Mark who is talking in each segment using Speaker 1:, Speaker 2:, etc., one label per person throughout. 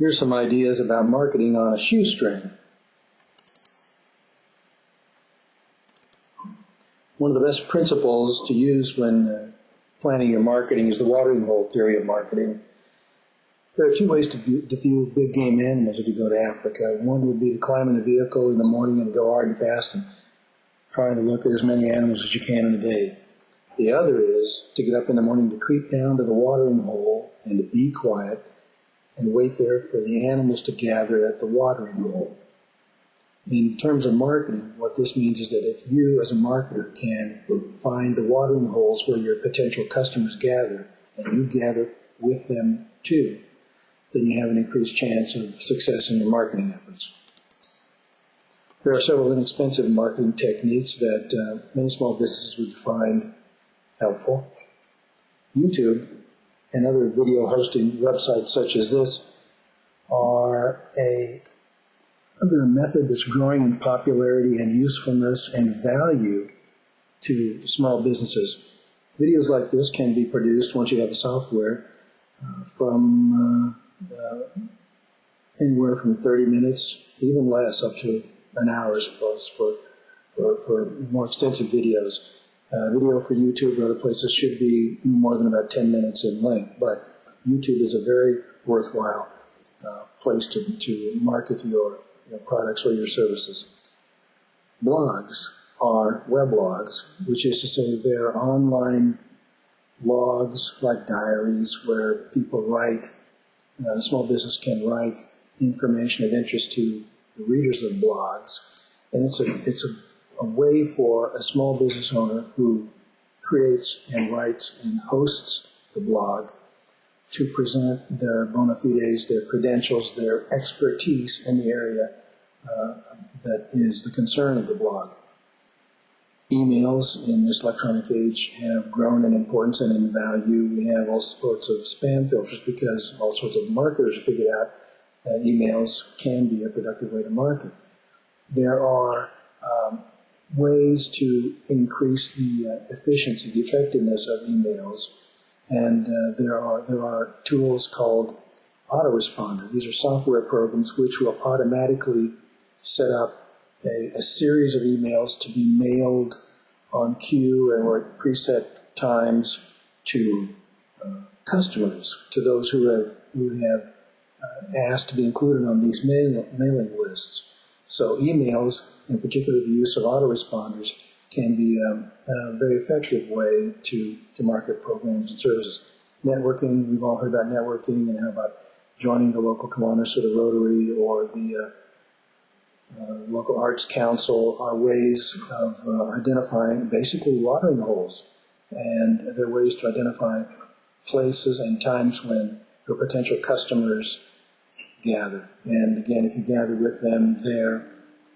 Speaker 1: Here's some ideas about marketing on a shoestring. One of the best principles to use when planning your marketing is the watering hole theory of marketing. There are two ways to view big game animals if you go to Africa. One would be to climb in a vehicle in the morning and go hard and fast and trying to look at as many animals as you can in a day. The other is to get up in the morning to creep down to the watering hole and to be quiet and wait there for the animals to gather at the watering hole. In terms of marketing, what this means is that if you as a marketer can find the watering holes where your potential customers gather and you gather with them too, then you have an increased chance of success in your marketing efforts. There are several inexpensive marketing techniques that many small businesses would find helpful. YouTube and other video hosting websites such as this are another method that's growing in popularity and usefulness and value to small businesses. Videos like this can be produced once you have the software from anywhere from 30 minutes, even less, up to an hour, I suppose, for more extensive videos. Video for YouTube or other places should be more than about 10 minutes in length, but YouTube is a very worthwhile place to market your products or your services. Blogs are weblogs, which is to say they're online logs like diaries where people write, a small business can write information of interest to the readers of blogs, and it's a way for a small business owner who creates and writes and hosts the blog to present their bona fides, their credentials, their expertise in the area that is the concern of the blog. Emails in this electronic age have grown in importance and in value. We have all sorts of spam filters because all sorts of marketers have figured out that emails can be a productive way to market. There are ways to increase the efficiency, the effectiveness of emails, and there are tools called autoresponder. These are software programs which will automatically set up a series of emails to be mailed on cue and or at preset times to customers, to those who have asked to be included on these mailing lists. So emails, in particular the use of autoresponders, can be a very effective way to market programs and services. Networking, we've all heard about networking and how about joining the local Kiwanis or the Rotary or the local arts council are ways of identifying basically watering holes. And there are ways to identify places and times when your potential customers gather. And again, if you gather with them there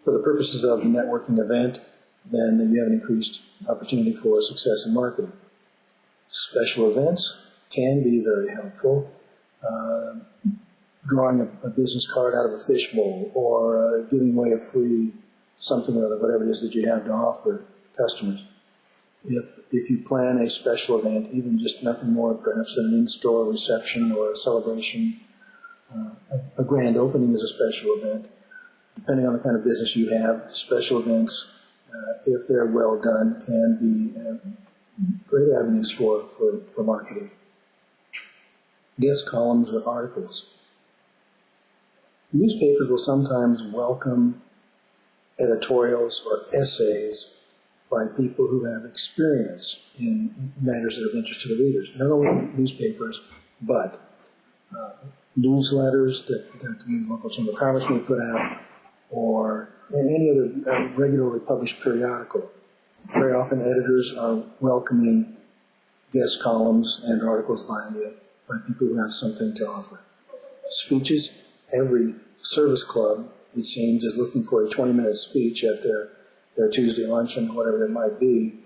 Speaker 1: for the purposes of a networking event, then you have an increased opportunity for success in marketing. Special events can be very helpful. Drawing a business card out of a fishbowl or giving away a free something or other, whatever it is that you have to offer customers. If you plan a special event, even just nothing more perhaps than an in-store reception or a celebration, a grand opening is a special event. Depending on the kind of business you have, special events, if they're well done, can be great avenues for marketing. Guest columns or articles. Newspapers will sometimes welcome editorials or essays by people who have experience in matters that are of interest to the readers. Not only newspapers, but newsletters that the local Chamber of Commerce may put out, or any other regularly published periodical. Very often editors are welcoming guest columns and articles by people who have something to offer. Speeches. Every service club, it seems, is looking for a 20-minute speech at their Tuesday luncheon, whatever it might be.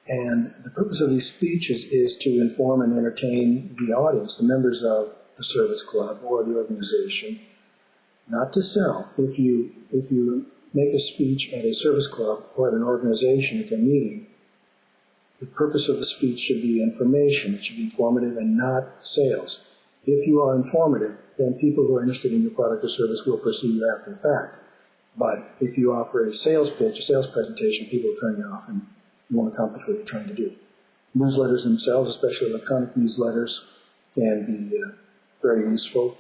Speaker 1: And the purpose of these speeches is to inform and entertain the audience, the members of the service club or the organization, not to sell. If you make a speech at a service club or at an organization at their meeting, the purpose of the speech should be information. It should be informative and not sales. If you are informative, then people who are interested in your product or service will pursue you after the fact. But if you offer a sales pitch, a sales presentation, people will turn you off and you won't accomplish what you're trying to do. Newsletters themselves, especially electronic newsletters, can be very useful.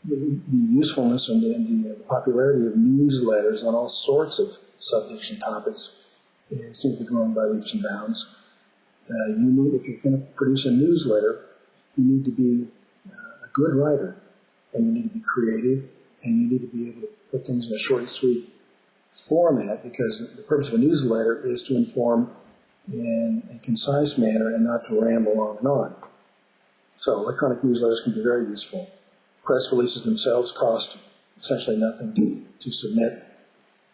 Speaker 1: The usefulness and the popularity of newsletters on all sorts of subjects and topics seems to be growing by leaps and bounds. If you're going to produce a newsletter, you need to be a good writer, and you need to be creative, and you need to be able to put things in a short and sweet format, because the purpose of a newsletter is to inform in a concise manner and not to ramble on and on. So electronic newsletters can be very useful. Press releases themselves cost essentially nothing to submit.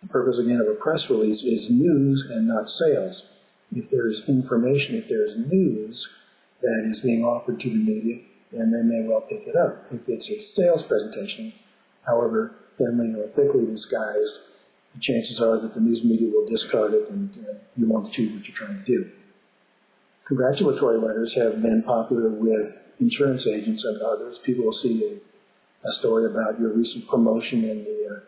Speaker 1: The purpose, again, of a press release is news and not sales. If there's information, if there's news that is being offered to the media, then they may well pick it up. If it's a sales presentation, however thinly or thickly disguised, the chances are that the news media will discard it and you won't achieve what you're trying to do. Congratulatory letters have been popular with insurance agents and others. People will see a story about your recent promotion in the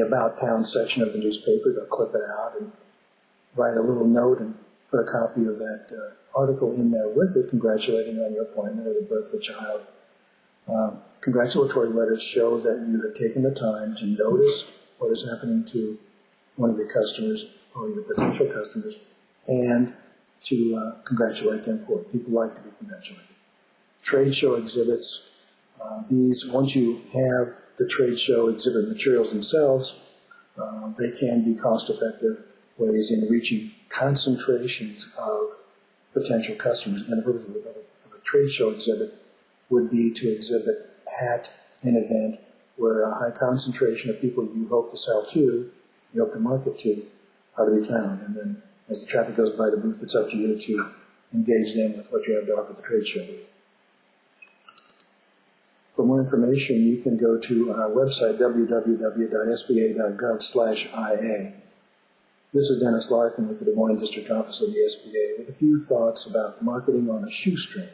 Speaker 1: About Town section of the newspaper. They'll clip it out and write a little note and put a copy of that article in there with it, congratulating you on your appointment or the birth of a child. Congratulatory letters show that you have taken the time to notice what is happening to one of your customers or your potential customers and to congratulate them for it. People like to be congratulated. Trade show exhibits. Once you have the trade show exhibit materials themselves, they can be cost-effective ways in reaching concentrations of potential customers. And the purpose of a trade show exhibit would be to exhibit at an event where a high concentration of people you hope to sell to, you hope to market to, are to be found. And then as the traffic goes by the booth, it's up to you to engage them with what you have to offer at the trade show booth. For more information, you can go to our website, www.sba.gov/IA. This is Dennis Larkin with the Des Moines District Office of the SBA with a few thoughts about marketing on a shoestring.